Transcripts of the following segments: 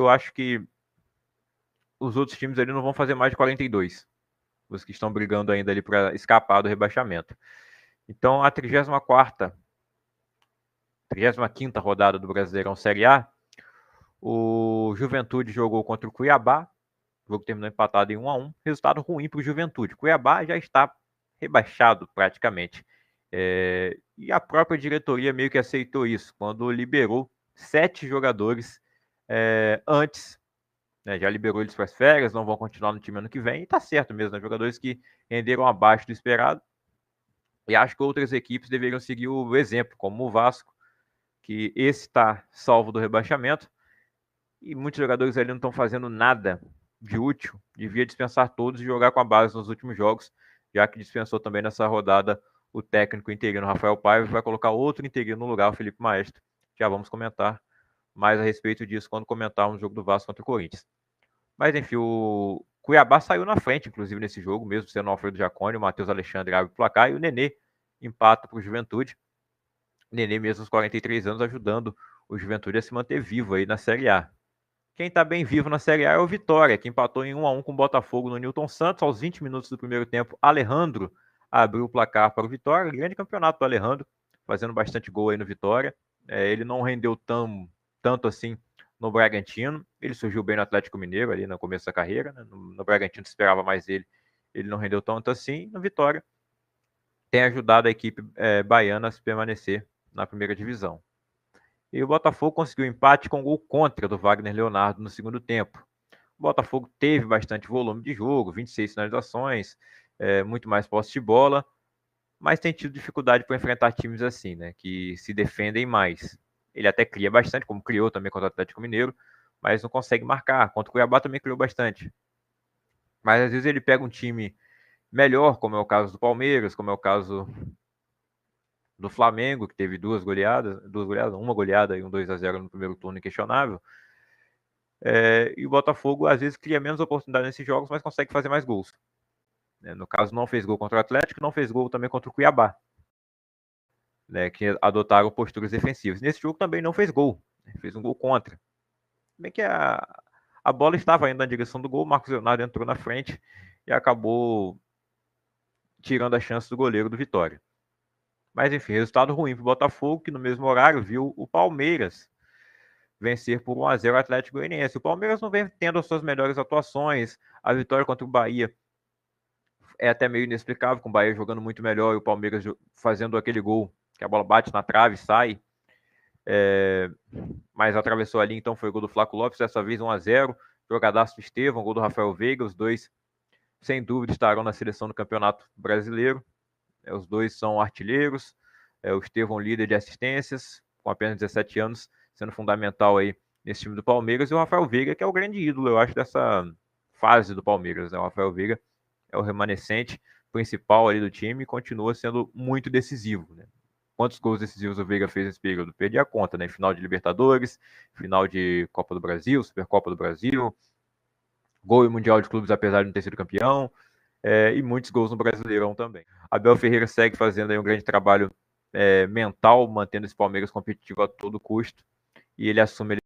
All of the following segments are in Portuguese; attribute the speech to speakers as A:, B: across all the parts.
A: eu acho que os outros times ali não vão fazer mais de 42. Os que estão brigando ainda ali para escapar do rebaixamento. Então, a 35ª rodada do Brasileirão Série A, o Juventude jogou contra o Cuiabá, o jogo terminou empatado em 1-1, resultado ruim para o Juventude. Cuiabá já está rebaixado praticamente. E a própria diretoria meio que aceitou isso, quando liberou 7 jogadores antes, né, já liberou eles para as férias, não vão continuar no time ano que vem, e tá certo mesmo, né, jogadores que renderam abaixo do esperado, e acho que outras equipes deveriam seguir o exemplo, como o Vasco, que esse está salvo do rebaixamento, e muitos jogadores ali não estão fazendo nada de útil, devia dispensar todos e jogar com a base nos últimos jogos, já que dispensou também nessa rodada o técnico interino Rafael Paiva, vai colocar outro interino no lugar, o Felipe Maestro. Já vamos comentar mais a respeito disso quando comentarmos o jogo do Vasco contra o Corinthians. Mas enfim, o Cuiabá saiu na frente, inclusive, nesse jogo, mesmo sendo o Alfredo Jaconi, o Matheus Alexandre abre o placar e o Nenê empata para o Juventude. O Nenê, mesmo aos 43 anos, ajudando o Juventude a se manter vivo aí na Série A. Quem está bem vivo na Série A é o Vitória, que empatou em 1-1 com o Botafogo no Newton Santos. Aos 20 minutos do primeiro tempo, Alejandro abriu o placar para o Vitória. Grande campeonato do Alejandro, fazendo bastante gol aí no Vitória. Ele não rendeu tanto assim no Bragantino. Ele surgiu bem no Atlético Mineiro ali no começo da carreira. Né? No Bragantino se esperava mais ele. Ele não rendeu tanto assim. No Vitória tem ajudado a equipe baiana a se permanecer na primeira divisão. E o Botafogo conseguiu empate com gol contra do Wagner Leonardo no segundo tempo. O Botafogo teve bastante volume de jogo, 26 finalizações, muito mais posse de bola, mas tem tido dificuldade para enfrentar times assim, né, que se defendem mais. Ele até cria bastante, como criou também contra o Atlético Mineiro, mas não consegue marcar. Contra o Cuiabá também criou bastante. Mas às vezes ele pega um time melhor, como é o caso do Palmeiras, como é o caso do Flamengo, que teve duas goleadas, uma goleada e um 2-0 no primeiro turno inquestionável. E o Botafogo às vezes cria menos oportunidade nesses jogos, mas consegue fazer mais gols. No caso, não fez gol contra o Atlético, não fez gol também contra o Cuiabá, né, que adotaram posturas defensivas. Nesse jogo também não fez gol, fez um gol contra. Bem que a bola estava indo na direção do gol, o Marcos Leonardo entrou na frente e acabou tirando a chance do goleiro do Vitória. Mas enfim, resultado ruim para o Botafogo, que no mesmo horário viu o Palmeiras vencer por 1-0 o Atlético Goianiense. O Palmeiras não vem tendo as suas melhores atuações. A vitória contra o Bahia é até meio inexplicável, com o Bahia jogando muito melhor e o Palmeiras fazendo aquele gol, que a bola bate na trave e sai. Mas atravessou ali, então foi o gol do Flaco Lopes, dessa vez 1-0. Jogadaço do Estevão, gol do Rafael Veiga. Os dois, sem dúvida, estarão na seleção do Campeonato Brasileiro. Os dois são artilheiros. O Estevão, líder de assistências, com apenas 17 anos, sendo fundamental aí nesse time do Palmeiras. E o Rafael Veiga, que é o grande ídolo, eu acho, dessa fase do Palmeiras. Né? O Rafael Veiga é o remanescente principal ali do time e continua sendo muito decisivo. Né? Quantos gols decisivos o Veiga fez nesse período? Perdi a conta, né? Final de Libertadores, final de Copa do Brasil, Supercopa do Brasil, gol em Mundial de Clubes, apesar de não ter sido campeão, e muitos gols no Brasileirão também. Abel Ferreira segue fazendo aí um grande trabalho mental, mantendo esse Palmeiras competitivo a todo custo, e ele assume ele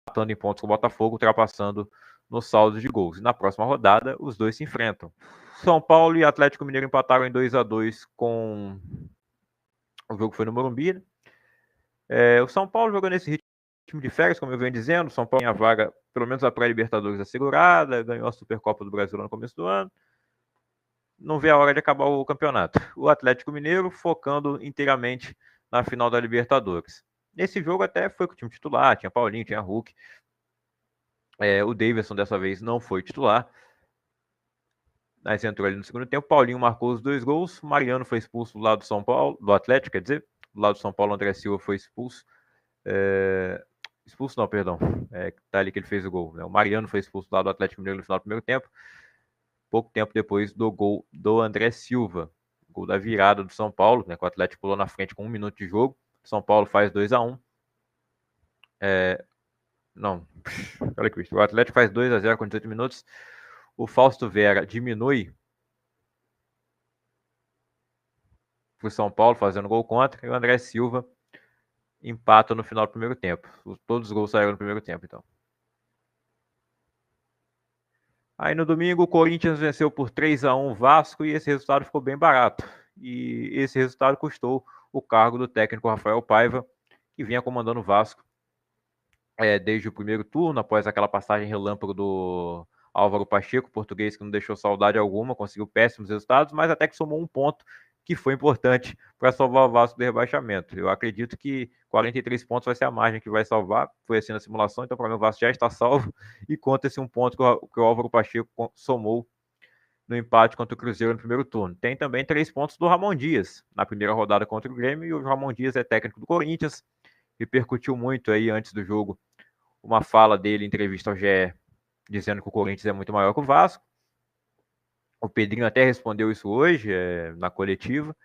A: matando em pontos com o Botafogo, ultrapassando no saldo de gols. E na próxima rodada, os dois se enfrentam. São Paulo e Atlético Mineiro empataram em 2-2 com... O jogo foi no Morumbi, né? O São Paulo jogou nesse ritmo de férias, como eu venho dizendo. O São Paulo tem a vaga, pelo menos a pré-Libertadores assegurada, ganhou a Supercopa do Brasil no começo do ano. Não vê a hora de acabar o campeonato. O Atlético Mineiro focando inteiramente na final da Libertadores. Nesse jogo até foi com o time titular, tinha Paulinho, tinha Hulk. O Davidson dessa vez não foi titular. Mas entrou ali no segundo tempo. Paulinho marcou os 2 gols. Mariano foi expulso do lado do São Paulo, do Atlético, quer dizer. Do lado do São Paulo, André Silva foi expulso. Expulso não, perdão. Tá ali que ele fez o gol. Né? O Mariano foi expulso do lado do Atlético Mineiro no final do primeiro tempo. Pouco tempo depois do gol do André Silva. Gol da virada do São Paulo, né? Que o Atlético pulou na frente com 1 minuto de jogo. São Paulo faz 2-1. Não, olha que o Atlético faz 2-0 com 18 minutos. O Fausto Vera diminui para o São Paulo, fazendo gol contra. E o André Silva empata no final do primeiro tempo. Todos os gols saíram no primeiro tempo, então. Aí no domingo o Corinthians venceu por 3-1 o Vasco e esse resultado ficou bem barato. E esse resultado custou o cargo do técnico Rafael Paiva, que vinha comandando o Vasco desde o primeiro turno, após aquela passagem relâmpago do Álvaro Pacheco, português que não deixou saudade alguma, conseguiu péssimos resultados, mas até que somou um ponto que foi importante para salvar o Vasco do rebaixamento. Eu acredito que 43 pontos vai ser a margem que vai salvar, foi assim na simulação, então para mim o Vasco já está salvo e conta esse um ponto que o Álvaro Pacheco somou no empate contra o Cruzeiro no primeiro turno. Tem também 3 pontos do Ramon Dias na primeira rodada contra o Grêmio, e o Ramon Dias é técnico do Corinthians, repercutiu muito aí antes do jogo uma fala dele em entrevista ao GE, dizendo que o Corinthians é muito maior que o Vasco. O Pedrinho até respondeu isso hoje, na coletiva.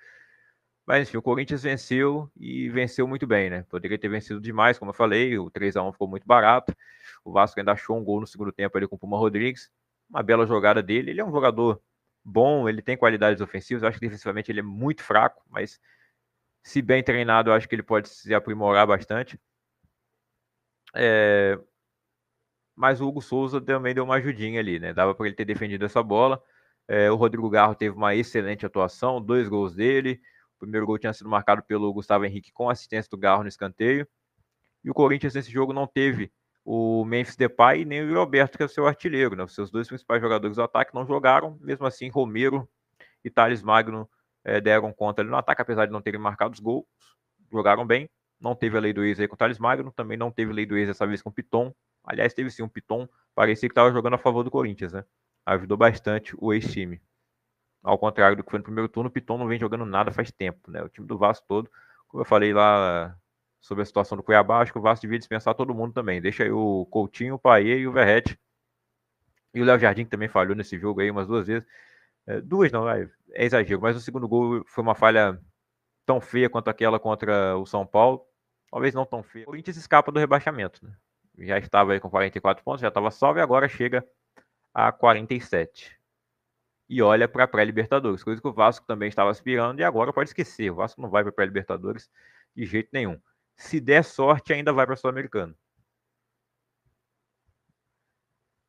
A: Mas, enfim, o Corinthians venceu e venceu muito bem, né? Poderia ter vencido demais, como eu falei, o 3-1 ficou muito barato. O Vasco ainda achou um gol no segundo tempo ali com o Puma Rodrigues. Uma bela jogada dele. Ele é um jogador bom, ele tem qualidades ofensivas. Eu acho que defensivamente ele é muito fraco, mas se bem treinado, eu acho que ele pode se aprimorar bastante. Mas o Hugo Souza também deu uma ajudinha ali, né? Dava para ele ter defendido essa bola. O Rodrigo Garro teve uma excelente atuação, 2 gols dele. O primeiro gol tinha sido marcado pelo Gustavo Henrique com assistência do Garro no escanteio. E o Corinthians nesse jogo não teve o Memphis Depay nem o Roberto, que é o seu artilheiro, né? Os seus dois principais jogadores do ataque não jogaram. Mesmo assim, Romero e Thales Magno deram conta ali no ataque, apesar de não terem marcado os gols. Jogaram bem. Não teve a lei do ex aí com o Thales Magno, também não teve lei do ex dessa vez com o Piton. Aliás, teve sim um Piton, parecia que estava jogando a favor do Corinthians, né? Ajudou bastante o ex-time. Ao contrário do que foi no primeiro turno, o Piton não vem jogando nada faz tempo, né? O time do Vasco todo, como eu falei lá sobre a situação do Cuiabá, acho que o Vasco devia dispensar todo mundo também. Deixa aí o Coutinho, o Payet e o Verratti. E o Léo Jardim que também falhou nesse jogo aí umas 2 vezes. Duas não, é exagero, mas o segundo gol foi uma falha tão feia quanto aquela contra o São Paulo. Talvez não tão feia. O Corinthians escapa do rebaixamento, né? Já estava aí com 44 pontos, já estava salvo e agora chega a 47. E olha para a pré-Libertadores, coisa que o Vasco também estava aspirando e agora pode esquecer. O Vasco não vai para a pré-Libertadores de jeito nenhum. Se der sorte, ainda vai para a Sul-Americana.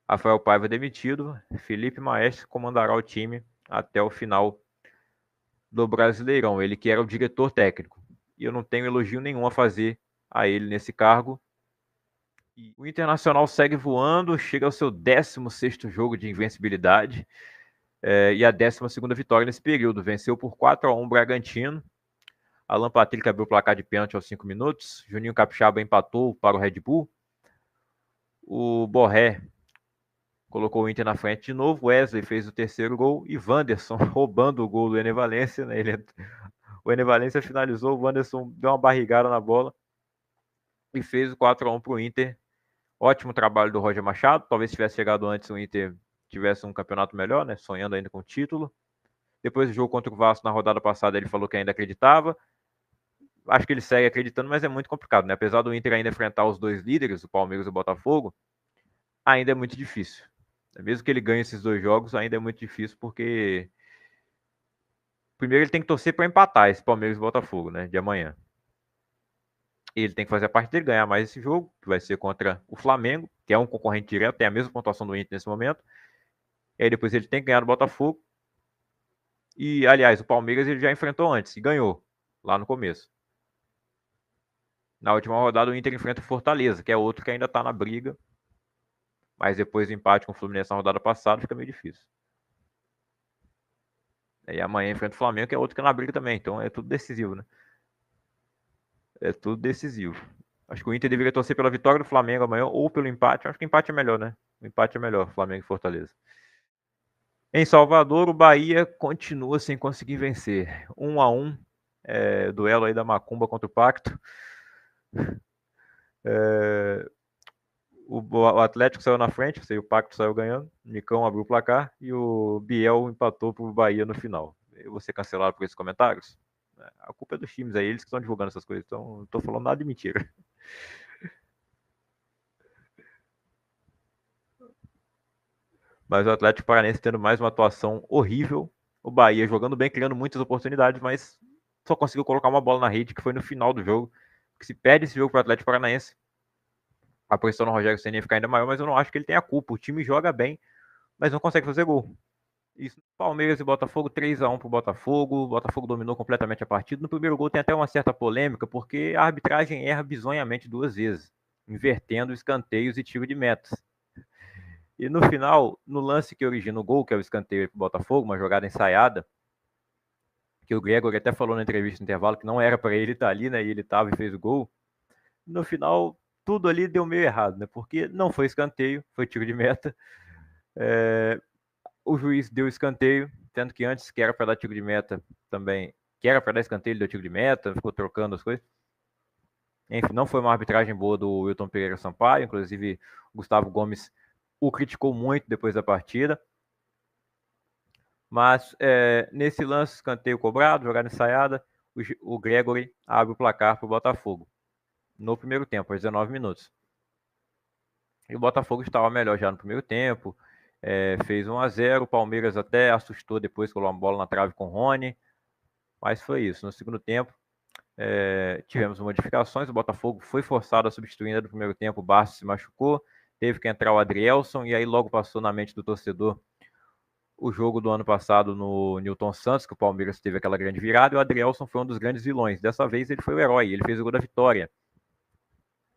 A: Rafael Paiva demitido, Felipe Maestro comandará o time até o final do Brasileirão. Ele que era o diretor técnico. E eu não tenho elogio nenhum a fazer a ele nesse cargo. E o Internacional segue voando, chega ao seu 16º jogo de invencibilidade e a 12ª vitória nesse período. Venceu por 4-1 o Bragantino. Alan Patrick abriu o placar de pênalti aos 5 minutos. Juninho Capixaba empatou para o Red Bull. O Borré colocou o Inter na frente de novo. Wesley fez o terceiro gol. E Wanderson roubando o gol do Ener Valencia. Né? O Ener Valencia finalizou. O Wanderson deu uma barrigada na bola e fez o 4-1 para o Inter. Ótimo trabalho do Roger Machado. Talvez tivesse chegado antes, o Inter tivesse um campeonato melhor, né? Sonhando ainda com o título. Depois do jogo contra o Vasco na rodada passada, ele falou que ainda acreditava. Acho que ele segue acreditando, mas é muito complicado, né? Apesar do Inter ainda enfrentar os dois líderes, o Palmeiras e o Botafogo, ainda é muito difícil. Mesmo que ele ganhe esses 2 jogos, ainda é muito difícil, porque primeiro ele tem que torcer para empatar esse Palmeiras e Botafogo, né? De amanhã. Ele tem que fazer a parte dele, ganhar mais esse jogo, que vai ser contra o Flamengo, que é um concorrente direto, tem a mesma pontuação do Inter nesse momento. E aí depois ele tem que ganhar do Botafogo. E, aliás, o Palmeiras ele já enfrentou antes e ganhou, lá no começo. Na última rodada, o Inter enfrenta o Fortaleza, que é outro que ainda está na briga. Mas depois do empate com o Fluminense na rodada passada, fica meio difícil. E amanhã enfrenta o Flamengo, que é outro que é na briga também. Então é tudo decisivo, né? É tudo decisivo. Acho que o Inter deveria torcer pela vitória do Flamengo amanhã ou pelo empate. Acho que o empate é melhor, né? O empate é melhor, Flamengo e Fortaleza. Em Salvador, o Bahia continua sem conseguir vencer. 1-1, duelo aí da Macumba contra o Pacto. O Atlético saiu na frente, o Pacto saiu ganhando, o Nicão abriu o placar e o Biel empatou para o Bahia no final. Eu vou ser cancelado por esses comentários? A culpa é dos times aí, eles que estão divulgando essas coisas, então não estou falando nada de mentira. Mas o Atlético Paranaense tendo mais uma atuação horrível, o Bahia jogando bem, criando muitas oportunidades, mas só conseguiu colocar uma bola na rede, que foi no final do jogo. Porque se perde esse jogo para o Atlético Paranaense, a pressão no Rogério Ceni ia ficar ainda maior, mas eu não acho que ele tenha culpa. O time joga bem, mas não consegue fazer gol. Isso, Palmeiras e Botafogo, 3-1 pro Botafogo. O Botafogo dominou completamente a partida. No primeiro gol tem até uma certa polêmica, porque a arbitragem erra bizonhamente 2 vezes, invertendo escanteios e tiro de metas. E no final, no lance que origina o gol, que é o escanteio pro Botafogo, uma jogada ensaiada, que o Gregor até falou na entrevista no intervalo que não era para ele estar ali, né? E ele estava e fez o gol. No final, tudo ali deu meio errado, né? Porque não foi escanteio, foi tiro de meta. O juiz deu escanteio, tendo que antes que era para dar tiro de meta também, que era para dar escanteio, ele deu tiro de meta, ficou trocando as coisas. Enfim, não foi uma arbitragem boa do Wilton Pereira Sampaio, inclusive o Gustavo Gomes o criticou muito depois da partida. Mas nesse lance, escanteio cobrado, jogada ensaiada, o Gregory abre o placar para o Botafogo no primeiro tempo, aos 19 minutos. E o Botafogo estava melhor já no primeiro tempo, fez 1-0, o Palmeiras até assustou depois, colocou uma bola na trave com o Rony, mas foi isso. No segundo tempo, tivemos modificações, o Botafogo foi forçado a substituir ainda no primeiro tempo, o Barça se machucou, teve que entrar o Adrielson, e aí logo passou na mente do torcedor o jogo do ano passado no Newton Santos, que o Palmeiras teve aquela grande virada, e o Adrielson foi um dos grandes vilões. Dessa vez ele foi o herói, ele fez o gol da vitória.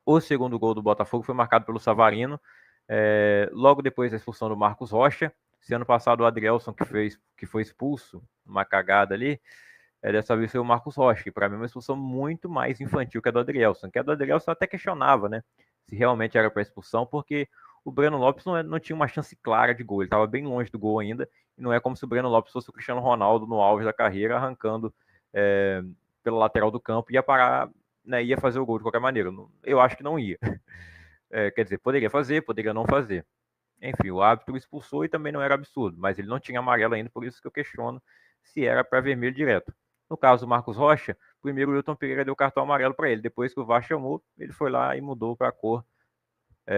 A: O segundo gol do Botafogo foi marcado pelo Savarino, logo depois da expulsão do Marcos Rocha. Se ano passado o Adrielson que foi expulso, uma cagada ali, dessa vez foi o Marcos Rocha, que para mim é uma expulsão muito mais infantil que a do Adrielson. Que a do Adrielson até questionava, né? Se realmente era para expulsão, porque o Breno Lopes não tinha uma chance clara de gol. Ele estava bem longe do gol ainda. E não é como se o Breno Lopes fosse o Cristiano Ronaldo no auge da carreira, arrancando pela lateral do campo e ia parar, né, ia fazer o gol de qualquer maneira. Eu acho que não ia. Quer dizer, poderia fazer, poderia não fazer. Enfim, o árbitro expulsou e também não era absurdo, mas ele não tinha amarelo ainda, por isso que eu questiono se era para vermelho direto. No caso do Marcos Rocha, primeiro o Wilton Pereira deu cartão amarelo para ele, depois que o VAR chamou, ele foi lá e mudou para a cor,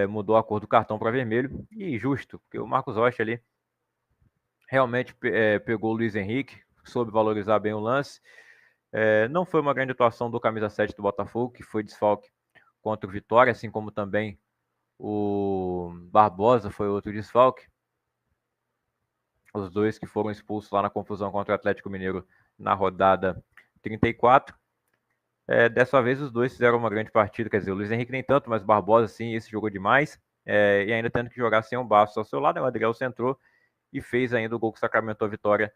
A: mudou a cor do cartão para vermelho, e justo, porque o Marcos Rocha ali realmente pegou o Luiz Henrique, soube valorizar bem o lance. Não foi uma grande atuação do camisa 7 do Botafogo, que foi desfalque contra o Vitória, assim como também o Barbosa foi outro desfalque. Os dois que foram expulsos lá na confusão contra o Atlético Mineiro na rodada 34. Dessa vez os dois fizeram uma grande partida, quer dizer, o Luiz Henrique nem tanto, mas o Barbosa sim, esse jogou demais, e ainda tendo que jogar sem um Bastos ao seu lado, o Adriel entrou e fez ainda o gol que sacramentou a vitória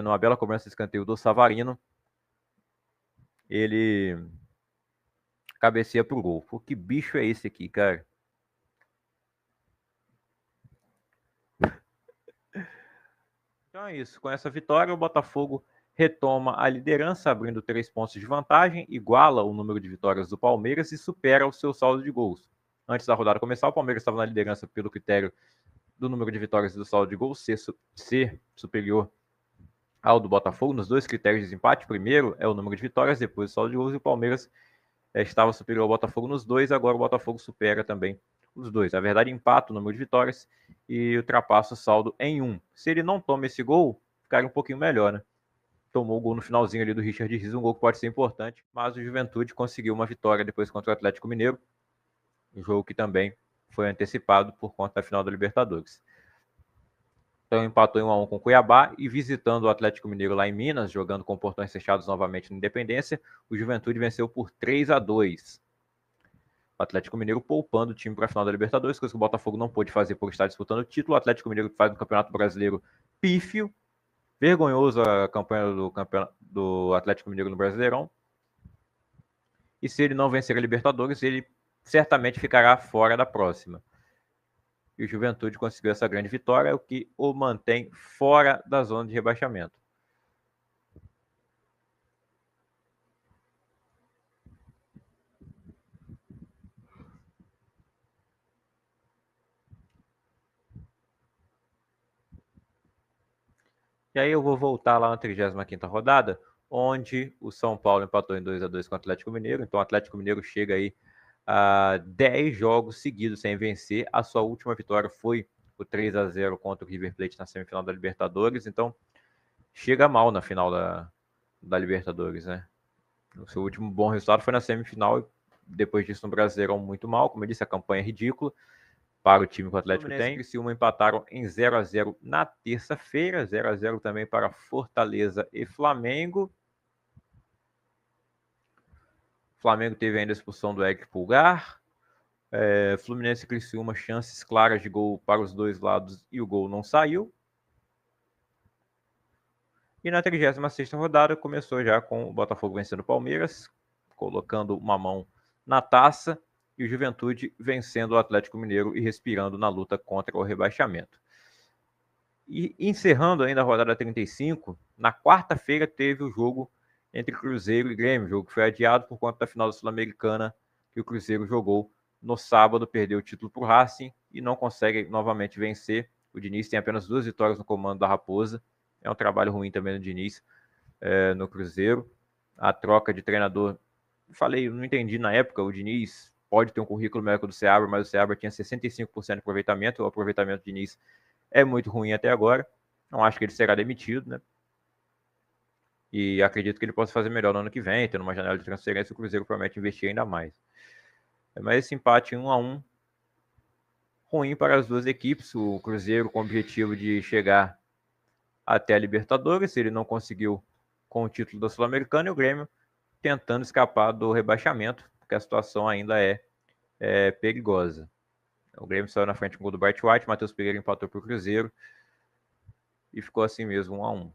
A: numa bela cobrança de escanteio do Savarino. Ele cabeceia pro gol. Pô, que bicho é esse aqui, cara? Então é isso. Com essa vitória, o Botafogo retoma a liderança, abrindo 3 pontos de vantagem, iguala o número de vitórias do Palmeiras e supera o seu saldo de gols. Antes da rodada começar, o Palmeiras estava na liderança pelo critério do número de vitórias e do saldo de gols ser superior ao do Botafogo, nos dois critérios de desempate. Primeiro é o número de vitórias, depois o saldo de gols, e o Palmeiras estava superior ao Botafogo nos dois, agora o Botafogo supera também os dois. Na verdade, empata o número de vitórias e ultrapassa o saldo em 1. Se ele não toma esse gol, ficaria um pouquinho melhor, né? Tomou o gol no finalzinho ali do Richard Rios, um gol que pode ser importante, mas o Juventude conseguiu uma vitória depois contra o Atlético Mineiro, um jogo que também foi antecipado por conta da final da Libertadores. Então empatou em 1-1 com o Cuiabá e visitando o Atlético Mineiro lá em Minas, jogando com portões fechados novamente na Independência, o Juventude venceu por 3-2. O Atlético Mineiro poupando o time para a final da Libertadores, coisa que o Botafogo não pôde fazer por estar disputando o título. O Atlético Mineiro faz um Campeonato Brasileiro pífio, vergonhoso a campanha do Atlético Mineiro no Brasileirão. E se ele não vencer a Libertadores, ele certamente ficará fora da próxima. E o Juventude conseguiu essa grande vitória, o que o mantém fora da zona de rebaixamento. E aí eu vou voltar lá na 35ª rodada, onde o São Paulo empatou em 2-2 com o Atlético Mineiro. Então o Atlético Mineiro chega aí a 10 jogos seguidos sem vencer. A sua última vitória foi o 3-0 contra o River Plate na semifinal da Libertadores. Então chega mal na final da Libertadores, né? O seu último bom resultado foi na semifinal. Depois disso no Brasileirão muito mal. Como eu disse, a campanha é ridícula. para o time que o Atlético tem. E Criciúma empataram em 0-0 na terça-feira, 0-0 também para Fortaleza e Flamengo. O Flamengo teve ainda a expulsão do Eric Pulgar. Fluminense e Criciúma, chances claras de gol para os dois lados e o gol não saiu. E na 36ª rodada começou já com o Botafogo vencendo o Palmeiras, colocando uma mão na taça, e o Juventude vencendo o Atlético Mineiro e respirando na luta contra o rebaixamento. E encerrando ainda a rodada 35, na quarta-feira teve o jogo entre Cruzeiro e Grêmio, jogo que foi adiado por conta da final da Sul-Americana, que o Cruzeiro jogou no sábado, perdeu o título para o Racing e não consegue novamente vencer. O Diniz tem apenas 2 vitórias no comando da Raposa. É um trabalho ruim também do Diniz no Cruzeiro. A troca de treinador, falei, não entendi na época, o Diniz pode ter um currículo melhor que o do Seabra, mas o Seabra tinha 65% de aproveitamento, o aproveitamento do Diniz é muito ruim até agora. Não acho que ele será demitido, né? E acredito que ele possa fazer melhor no ano que vem, tendo uma janela de transferência, o Cruzeiro promete investir ainda mais. Mas esse empate 1-1, ruim para as duas equipes. O Cruzeiro com o objetivo de chegar até a Libertadores, ele não conseguiu com o título da Sul-Americana, e o Grêmio tentando escapar do rebaixamento, porque a situação ainda é perigosa. O Grêmio saiu na frente com o gol do Bright White, Matheus Pereira empatou para o Cruzeiro e ficou assim mesmo, 1-1.